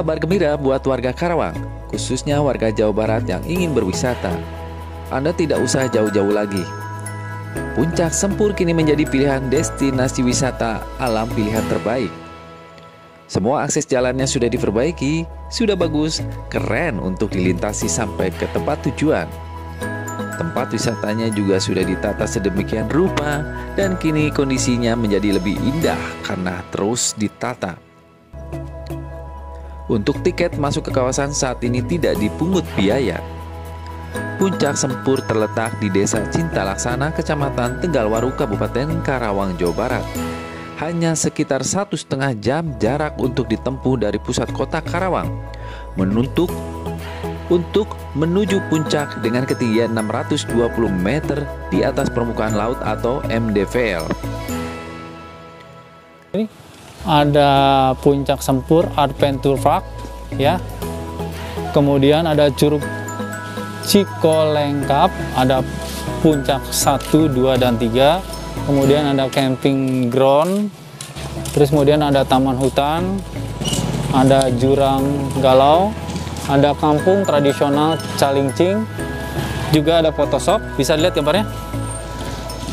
Kabar gembira buat warga Karawang, khususnya warga Jawa Barat yang ingin berwisata. Anda tidak usah jauh-jauh lagi. Puncak Sempur kini menjadi pilihan destinasi wisata alam pilihan terbaik. Semua akses jalannya sudah diperbaiki, sudah bagus, keren untuk dilintasi sampai ke tempat tujuan. Tempat wisatanya juga sudah ditata sedemikian rupa dan kini kondisinya menjadi lebih indah karena terus ditata. Untuk tiket masuk ke kawasan saat ini tidak dipungut biaya. Puncak Sempur terletak di Desa Cinta Laksana, Kecamatan Tegalwaru, Kabupaten Karawang, Jawa Barat. Hanya sekitar 1,5 jam jarak untuk ditempuh dari pusat kota Karawang. Untuk menuju puncak dengan ketinggian 620 meter di atas permukaan laut atau MDVL. Ini ada Puncak Sempur Adventure Park ya. Kemudian ada Curug Cikolengkap, ada Puncak 1, 2, dan 3. Kemudian ada camping ground. Terus kemudian ada taman hutan, ada jurang galau, ada kampung tradisional Calincing, juga ada Photoshop, bisa lihat gambarnya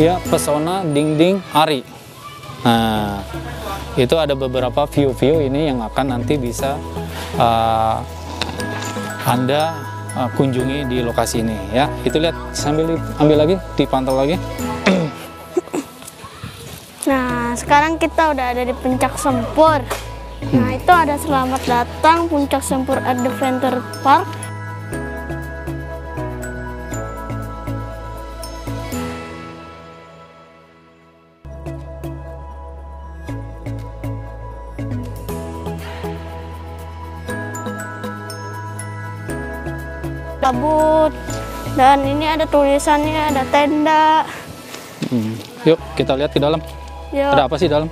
ya, pesona dinding Ari. Nah, itu ada beberapa view-view ini yang akan nanti bisa Anda kunjungi di lokasi ini ya. Itu lihat, sambil ambil lagi, dipantau lagi. Nah, sekarang kita udah ada di Puncak Sempur. Nah, itu ada selamat datang Puncak Sempur Adventure Park. Kabut. Dan ini ada tulisannya, ada tenda. Yuk, kita lihat ke dalam. Yuk. Ada apa sih dalam?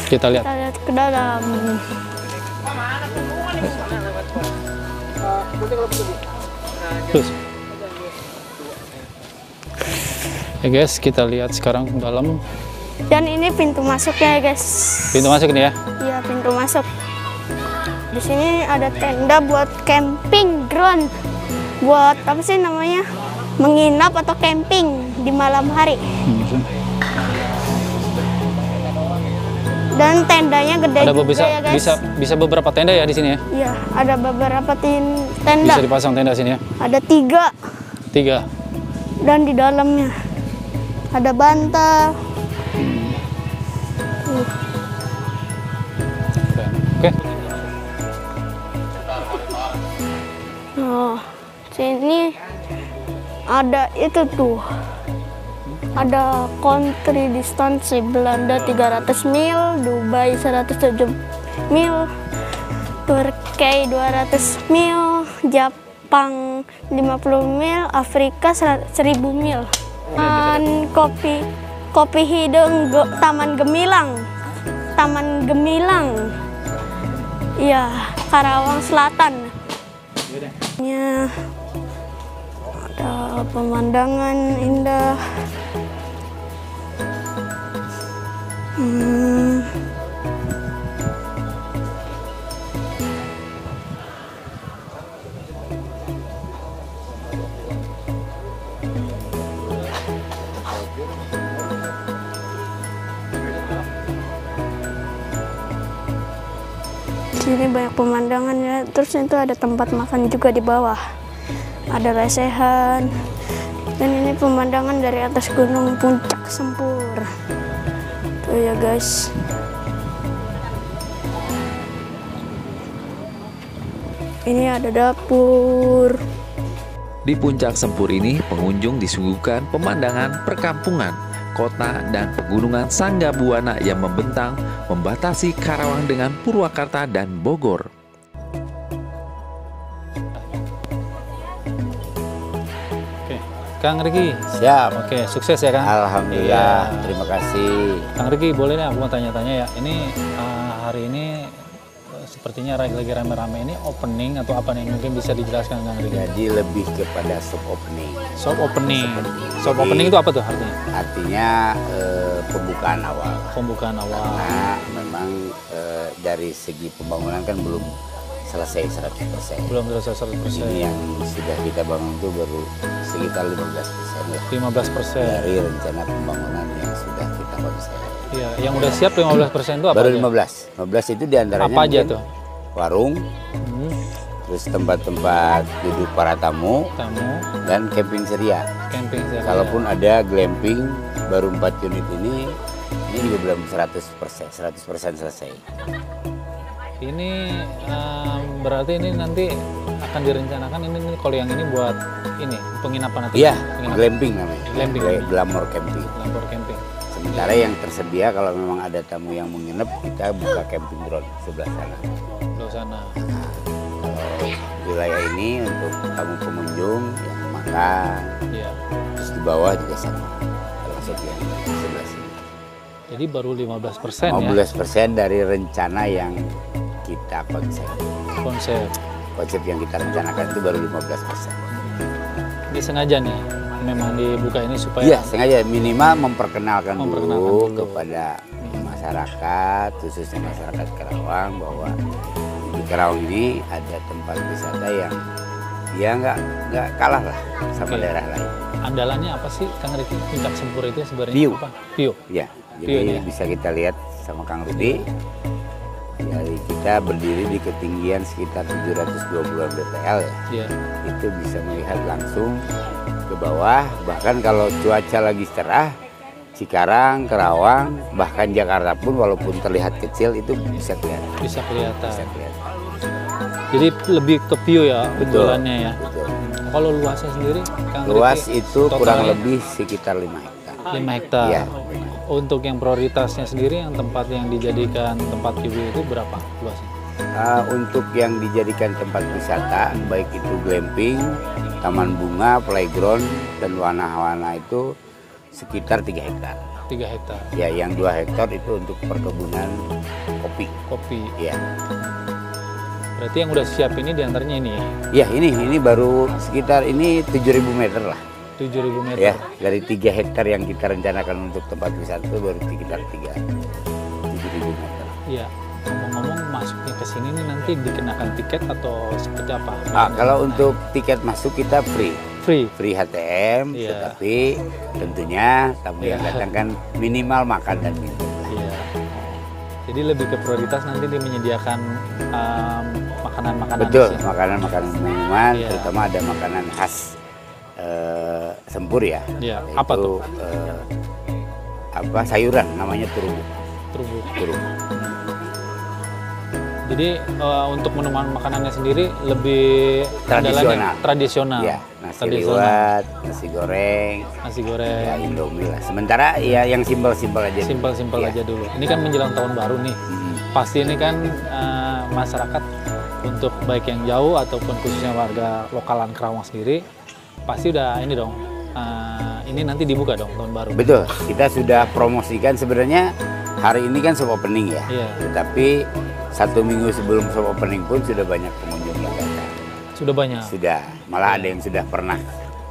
Kita lihat. Kita lihat ke dalam. Terus. Ya guys, kita lihat sekarang ke dalam. Dan ini pintu masuknya ya guys. Pintu masuk nih ya. Iya, pintu masuk. Di sini ada tenda buat camping ground. Buat apa sih namanya? Menginap atau camping di malam hari. Dan tendanya gede Ada juga ya guys. bisa beberapa tenda ya di sini ya. Iya, ada beberapa tenda. Bisa dipasang tenda sini ya. Ada 3. 3. Dan di dalamnya ada bantal. Oke. Oh, sini ada itu tuh. Ada country distance Belanda 300 mil, Dubai 107 mil, Turki 200 mil, Jepang 50 mil, Afrika 1000 mil. Dan kopi hidung Taman Gemilang. Taman Gemilang. Iya, Karawang Selatan. Ya. Ada pemandangan indah. Sini banyak pemandangan ya. Terus itu ada tempat makan juga di bawah. Ada lesehan. Dan ini pemandangan dari atas gunung Puncak Sempur. Tuh ya guys. Ini ada dapur. Di Puncak Sempur ini, pengunjung disuguhkan pemandangan perkampungan, kota, dan pegunungan Sangga Buana yang membentang membatasi Karawang dengan Purwakarta dan Bogor. Oke, Kang Riki. Siap. Oke, sukses ya Kang. Alhamdulillah, Iya. terima kasih. Kang Riki, boleh nih aku mau tanya-tanya ya. Ini hari ini sepertinya lagi rame-rame ini opening atau apa nih? Mungkin bisa dijelaskan Kang Riki? Jadi lebih kepada soft opening. Soft opening. Soft Jadi, opening itu apa tuh artinya? Artinya pembukaan awal. Pembukaan awal. Karena memang dari segi pembangunan kan belum selesai 100%. Belum selesai 100%. Ini yang sudah kita bangun itu baru sekitar 15% lah 15%. dari rencana pembangunan yang sudah kita konsep. Iya, yang udah siap 15% itu apa Baru aja? 15 itu diantaranya Apa aja mungkin tuh? warung, Hmm, terus tempat-tempat duduk para tamu, tamu, dan camping ceria. camping ceria. Kalaupun ada glamping, baru 4 unit ini juga belum 100% selesai. Ini berarti ini nanti akan direncanakan ini kalau yang ini buat ini penginapan atau Iya, penginapan? glamping namanya. Glamping. Glamour camping. Glamping camping. Sementara yang tersedia kalau memang ada tamu yang menginap, kita buka camping ground sebelah sana. Di sana. Kalau wilayah ini untuk tamu pengunjung yang makan, Iya. terus di bawah juga sama, termasuk yang sebelah sini. Jadi baru 15% ya 15% dari rencana yang kita konsep. konsep. Konsep yang kita rencanakan itu baru 15%. Ini sengaja nih memang dibuka ini supaya Iya, sengaja minimal memperkenalkan dulu dulu. kepada masyarakat, khususnya masyarakat Karawang, bahwa di Karawang ini ada tempat wisata yang ya nggak kalah lah sama Oke. daerah lain. andalannya apa sih Kang Riki? Puncak Sempur itu sebenarnya View. apa? View. Ya, View jadi ya. bisa kita lihat sama Kang Rudi. Jadi kita berdiri di ketinggian sekitar 720 mdpl ya. Iya. Itu bisa melihat langsung ke bawah. Bahkan kalau cuaca lagi cerah, Cikarang, Karawang, bahkan Jakarta pun walaupun terlihat kecil itu bisa kelihatan. Bisa kelihatan. Bisa kelihatan. Jadi lebih ke view ya Betul. unggulannya ya. Betul. Kalau luasnya sendiri Kang Luas Riki, itu kurang totalnya lebih sekitar 5 hektar. 5 hektar. Iya. Untuk yang prioritasnya sendiri yang tempat yang dijadikan tempat view itu berapa luasnya? Untuk yang dijadikan tempat wisata, baik itu glamping, taman bunga, playground, dan wahana-wahana itu sekitar 3 hektar. 3 hektar. Ya, yang 2 hektar itu untuk perkebunan kopi. Kopi. Ya, Berarti yang udah siap ini diantaranya ini ya? ya ini baru sekitar ini 7.000 meter lah. 7.000 meter. Ya, dari 3 hektar yang kita rencanakan untuk tempat wisata itu baru sekitar 7.000 meter. Iya. Ngomong-ngomong masuknya ke sini nih nanti dikenakan tiket atau seperti apa? Kalau untuk tiket masuk kita free. free. HTM, Iya. tetapi tentunya tamu yang Iya. datang kan minimal makan dan minum. Iya. Jadi lebih ke prioritas nanti dia menyediakan makanan-makanan. Betul, di sini. makanan-makanan minuman, Iya. terutama ada makanan khas Sempur ya. Iya. Yaitu, Apa tuh? sayuran namanya turubuk. Terubuk. Turubuk. Jadi untuk menu makanannya sendiri lebih andalannya tradisional. Ya, nasi Tradisional. liwet, nasi goreng, Nasi goreng. ya Indomie lah. Sementara ya yang simpel-simpel aja. Simpel-simpel Iya. aja dulu. Ini kan menjelang tahun baru nih. Pasti ini kan masyarakat untuk baik yang jauh ataupun khususnya warga lokalan Karawang sendiri pasti udah ini dong. Ini nanti dibuka dong tahun baru. Betul, kita sudah promosikan sebenarnya hari ini kan soft opening ya. Iya. Tetapi 1 minggu sebelum soft opening pun sudah banyak pengunjung yang datang. Sudah banyak. Sudah, malah ada yang sudah pernah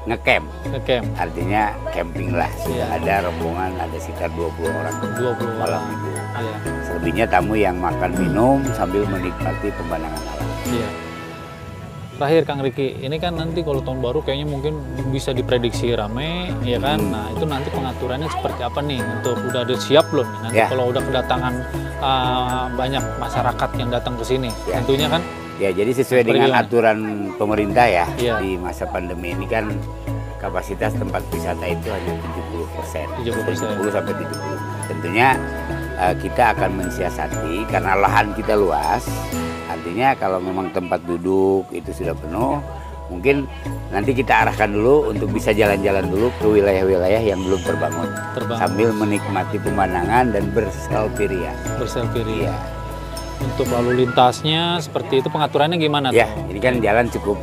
ngecamp. Ngecamp. Artinya camping lah. Sudah Iya. ada rombongan, ada sekitar 20 orang. 20 malam orang. itu. Iya. Selebihnya tamu yang makan minum sambil menikmati pemandangan alam. Iya. Terakhir Kang Riki, ini kan nanti kalau tahun baru kayaknya mungkin bisa diprediksi rame, ya kan? Nah itu nanti pengaturannya seperti apa nih? Untuk udah ada siap belum? nih? Nanti Ya. kalau udah kedatangan banyak masyarakat yang datang ke sini, Ya. tentunya kan? Ya, jadi sesuai dengan Bagaimana? aturan pemerintah ya, Iya. di masa pandemi ini kan kapasitas tempat wisata itu hanya 70%. 70%. 70 sampai 70. Tentunya kita akan mensiasati karena lahan kita luas. Artinya kalau memang tempat duduk itu sudah penuh, mungkin nanti kita arahkan dulu untuk bisa jalan-jalan dulu ke wilayah-wilayah yang belum terbangun. Sambil menikmati pemandangan dan berselfie ria. Berselfie. Iya. Untuk lalu lintasnya seperti itu pengaturannya gimana Ya, tuh? ini kan jalan cukup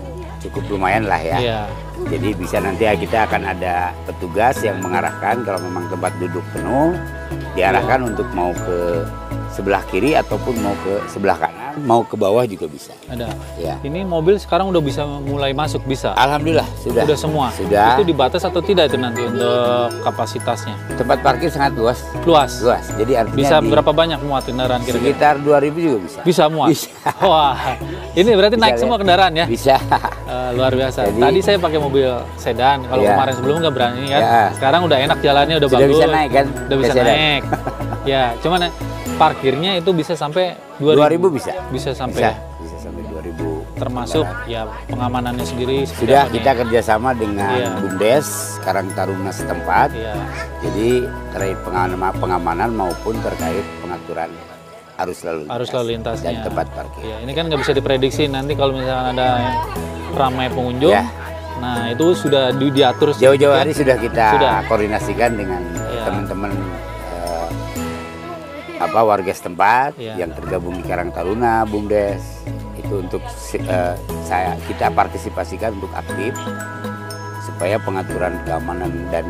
lumayan lah ya. Iya. Jadi bisa nanti kita akan ada petugas yang mengarahkan kalau memang tempat duduk penuh, diarahkan untuk mau ke sebelah kiri ataupun mau ke sebelah kanan mau ke bawah juga bisa. Ada. Ya. Ini mobil sekarang udah bisa mulai masuk, bisa? Alhamdulillah sudah. Sudah semua? Sudah. Itu dibatas atau tidak itu nanti untuk kapasitasnya? Tempat parkir sangat luas. Luas? Luas. Jadi artinya Bisa berapa banyak muat kendaraan kira-kira? sekitar 2.000 juga bisa. Bisa muat? Bisa. Wah, ini berarti Bisa naik semua kendaraan ya? Bisa. Luar biasa. Jadi- Tadi saya pakai mobil sedan. Kalau Iya. kemarin sebelum nggak berani kan. Iya. Sekarang udah enak jalannya, udah Sudah bagus. bisa naik kan? Udah bisa ke sedan? naik. Ya, cuman parkirnya itu bisa sampai 2.000 bisa. Bisa sampai. Bisa. Ya. Bisa sampai 2.000. Termasuk ya pengamanannya sendiri. seperti Sudah apa kita nih? kerjasama dengan Iya. BUMDes Karang Taruna setempat. Iya. Jadi terkait pengamanan maupun terkait pengaturan arus lalu lintasnya. dan tempat parkir. Ya, ini kan nggak bisa diprediksi nanti kalau misalnya ada ramai pengunjung. Ya. Nah, itu sudah diatur Jauh-jauh sedemikian. hari sudah kita Sudah. koordinasikan dengan Iya. teman-teman warga setempat Iya. yang tergabung di Karang Taruna, BUMDes itu untuk kita partisipasikan untuk aktif supaya pengaturan keamanan dan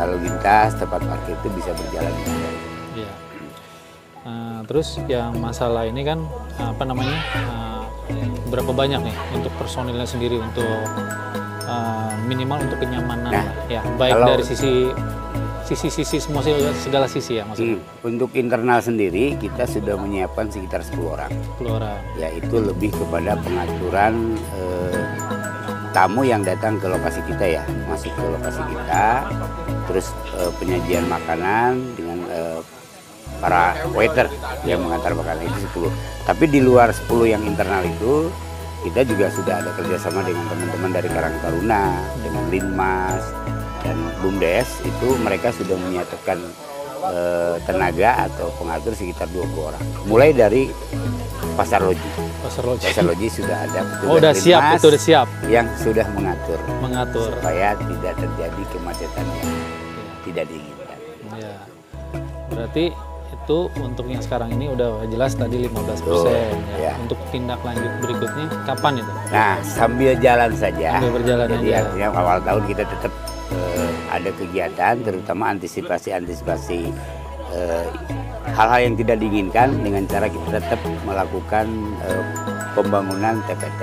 lalu lintas tempat parkir itu bisa berjalan dengan baik. Iya. Terus yang masalah ini kan berapa banyak nih untuk personilnya sendiri untuk minimal untuk kenyamanan Nah, lah. Ya, baik kalau- dari sisi semua segala sisi ya maksudnya. Untuk internal sendiri kita sudah menyiapkan sekitar 10 orang. 10 orang. Yaitu lebih kepada pengaturan tamu yang datang ke lokasi kita ya, masuk ke lokasi kita, terus penyajian makanan dengan para waiter yang mengantar makanan itu 10. Tapi di luar 10 yang internal itu kita juga sudah ada kerjasama dengan teman-teman dari Karang Taruna, dengan Linmas dan BUMDes itu mereka sudah menyatakan tenaga atau pengatur sekitar 20 orang. Mulai dari Pasar Loji. Pasar Loji. Pasar Loji sudah ada petugas Oh, udah siap, Linmas itu udah siap yang sudah mengatur mengatur. supaya tidak terjadi kemacetan yang tidak diinginkan. Ya. Berarti itu untuk yang sekarang ini udah jelas tadi 15%. Betul, Ya. ya. Untuk tindak lanjut berikutnya kapan itu? Nah, sambil jalan saja. Sambil berjalan Jadi aja. artinya awal tahun kita tetap ada kegiatan, terutama antisipasi hal-hal yang tidak diinginkan dengan cara kita tetap melakukan pembangunan TPT,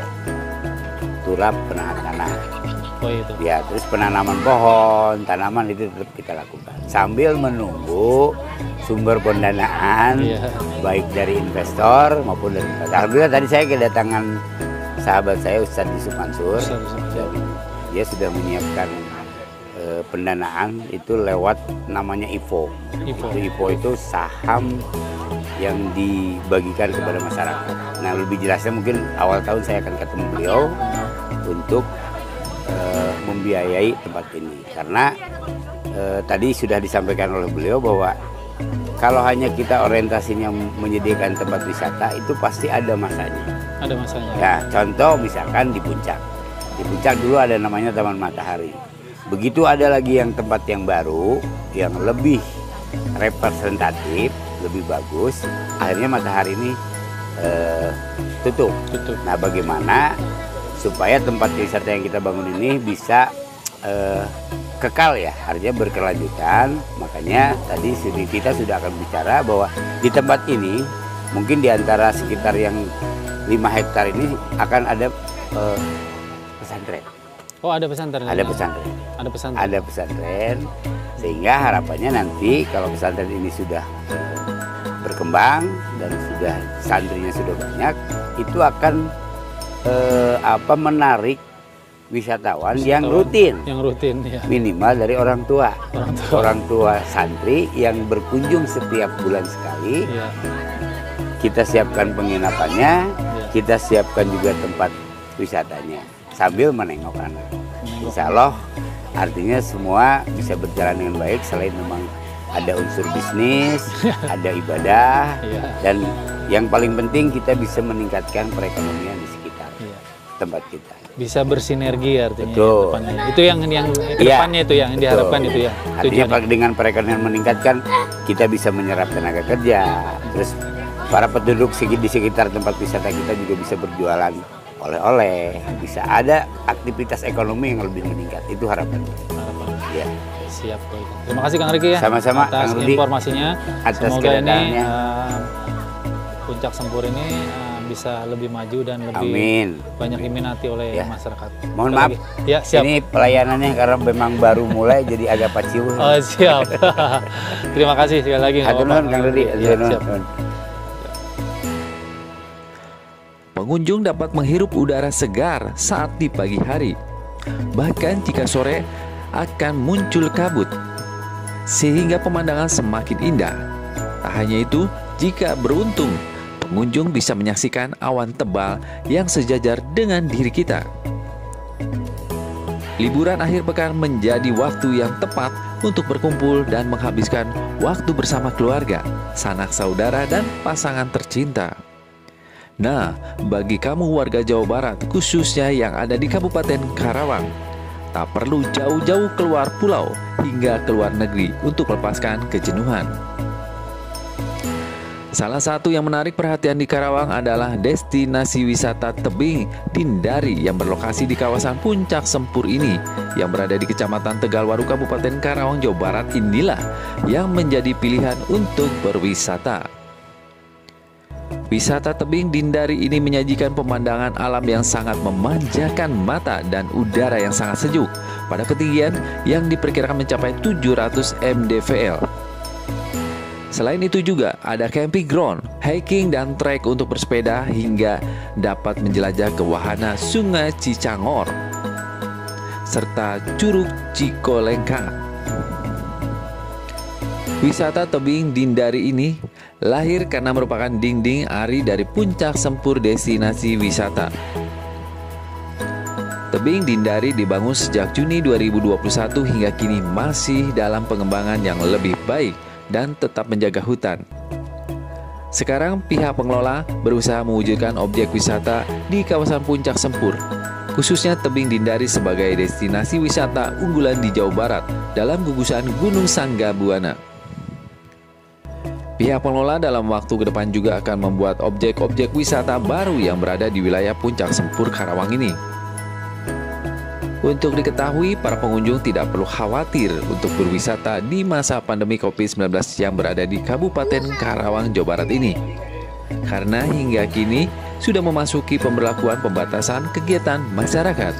turap penahan tanah. Oh itu. Ya, terus penanaman pohon, tanaman itu tetap kita lakukan sambil menunggu sumber pendanaan Iya. baik dari investor maupun dari investor. Alhamdulillah tadi saya kedatangan sahabat saya Ustadz Yusuf Mansur dan dia sudah menyiapkan pendanaan itu lewat namanya IFO. IFO itu saham yang dibagikan kepada masyarakat. Nah, lebih jelasnya mungkin awal tahun saya akan ketemu beliau untuk membiayai tempat ini karena tadi sudah disampaikan oleh beliau bahwa kalau hanya kita orientasinya menyediakan tempat wisata itu pasti ada masanya. Ada masanya. Ya, contoh misalkan di Puncak. Di Puncak dulu ada namanya Taman Matahari. Begitu ada lagi yang tempat yang baru, yang lebih representatif, lebih bagus, akhirnya Matahari ini tutup. Nah, bagaimana supaya tempat wisata yang kita bangun ini bisa kekal ya, artinya berkelanjutan. Makanya tadi kita sudah akan bicara bahwa di tempat ini mungkin di antara sekitar yang 5 hektar ini akan ada pesantren. Oh, ada pesantren. Ada pesantren. Ada pesantren. Ada pesantren sehingga harapannya nanti kalau pesantren ini sudah berkembang dan sudah santrinya sudah banyak, itu akan menarik wisatawan yang rutin. Yang rutin ya. Minimal dari orang tua. Orang tua santri yang berkunjung setiap bulan sekali. Iya. Kita siapkan penginapannya, kita siapkan juga tempat wisatanya sambil menengok anak. Insya Allah artinya semua bisa berjalan dengan baik selain memang ada unsur bisnis, ada ibadah, dan yang paling penting kita bisa meningkatkan perekonomian di sekitar tempat kita. Bisa bersinergi artinya. Betul. Depannya. Itu yang kedepannya itu yang diharapkan itu ya. Artinya dengan perekonomian meningkatkan kita bisa menyerap tenaga kerja, terus para penduduk di sekitar tempat wisata kita juga bisa berjualan oleh-oleh, bisa ada aktivitas ekonomi yang lebih meningkat. Itu harapannya. Ya. Siap. Terima kasih Kang Riki ya. Sama-sama atas Kang Rudi, informasinya. atas Semoga ini kedatangannya. Puncak Sempur ini bisa lebih maju dan lebih Amin. banyak diminati oleh Ya. masyarakat. Mohon Sekali maaf, lagi. Ya, siap. ini pelayanannya karena memang baru mulai jadi agak paciu. Oh, siap. Terima kasih sekali lagi. nggak Hatur apa-apa. nuhun Kang Rudi. Ya, siap. Pengunjung dapat menghirup udara segar saat di pagi hari. Bahkan jika sore akan muncul kabut, sehingga pemandangan semakin indah. Tak hanya itu, jika beruntung, pengunjung bisa menyaksikan awan tebal yang sejajar dengan diri kita. Liburan akhir pekan menjadi waktu yang tepat untuk berkumpul dan menghabiskan waktu bersama keluarga, sanak saudara, dan pasangan tercinta. Nah, bagi kamu warga Jawa Barat, khususnya yang ada di Kabupaten Karawang, tak perlu jauh-jauh keluar pulau hingga keluar negeri untuk melepaskan kejenuhan. Salah satu yang menarik perhatian di Karawang adalah destinasi wisata tebing Dindari yang berlokasi di kawasan Puncak Sempur ini, yang berada di Kecamatan Tegalwaru, Kabupaten Karawang, Jawa Barat. Inilah yang menjadi pilihan untuk berwisata. Wisata tebing Dindari ini menyajikan pemandangan alam yang sangat memanjakan mata dan udara yang sangat sejuk pada ketinggian yang diperkirakan mencapai 700 mdpl. Selain itu juga ada camping ground, hiking dan trek untuk bersepeda hingga dapat menjelajah ke wahana Sungai Cicangor serta Curug Cikolengka. Wisata tebing Dindari ini lahir karena merupakan dinding ari dari Puncak Sempur destinasi wisata. Tebing Dindari dibangun sejak Juni 2021 hingga kini masih dalam pengembangan yang lebih baik dan tetap menjaga hutan. Sekarang pihak pengelola berusaha mewujudkan objek wisata di kawasan Puncak Sempur, khususnya tebing Dindari sebagai destinasi wisata unggulan di Jawa Barat dalam gugusan Gunung Sanggabuana. Pihak pengelola dalam waktu ke depan juga akan membuat objek-objek wisata baru yang berada di wilayah Puncak Sempur Karawang ini. Untuk diketahui, para pengunjung tidak perlu khawatir untuk berwisata di masa pandemi COVID-19 yang berada di Kabupaten Karawang, Jawa Barat ini. Karena hingga kini sudah memasuki pemberlakuan pembatasan kegiatan masyarakat.